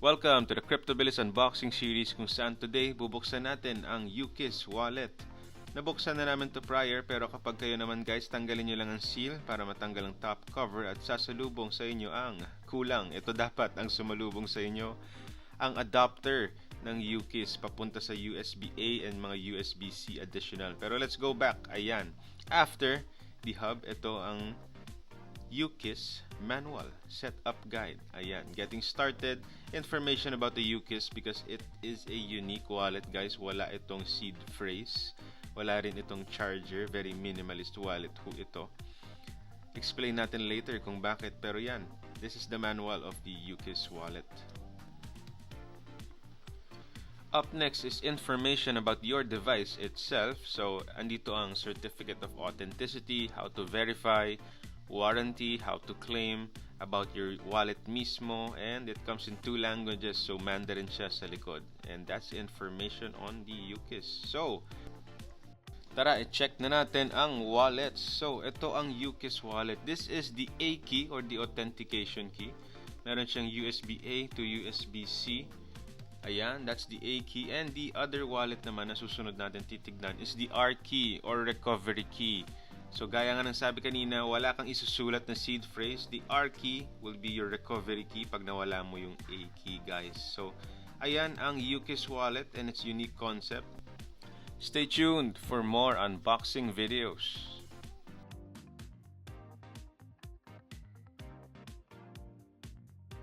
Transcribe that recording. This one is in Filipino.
Welcome to the CryptoBillies Unboxing Series kung saan today bubuksan natin ang UKIS wallet. Nabuksan na namin to prior pero kapag kayo naman guys, tanggalin nyo lang ang seal para matanggal ang top cover at sasalubong sa inyo ang kulang. Ito dapat ang sumalubong sa inyo, ang adapter ng UKIS papunta sa USB-A and mga USB-C additional. Pero let's go back. Ayan. After the hub, ito ang UKIS manual setup guide. Ayan, getting started, information about the UKIS because it is a unique wallet guys. Wala itong seed phrase, wala rin itong charger, very minimalist wallet ho ito. Explain natin later kung bakit, pero yan, this is the manual of the UKIS wallet. Up next is information about your device itself. So andito ang certificate of authenticity, how to verify, warranty, how to claim, about your wallet mismo, and it comes in 2 languages, so Mandarin siya sa likod. And that's information on the UKIS. So, tara, i-check na natin ang wallets. So, ito ang UKIS wallet. This is the A key or the authentication key. Meron siyang USB-A to USB-C. Ayan, that's the A key. And the other wallet naman na susunod natin titignan is the R key or recovery key. So gaya nga ng sabi kanina, wala kang isusulat na seed phrase. The R key will be your recovery key pag nawala mo yung A key guys. So ayan ang UKIS wallet and its unique concept. Stay tuned for more unboxing videos.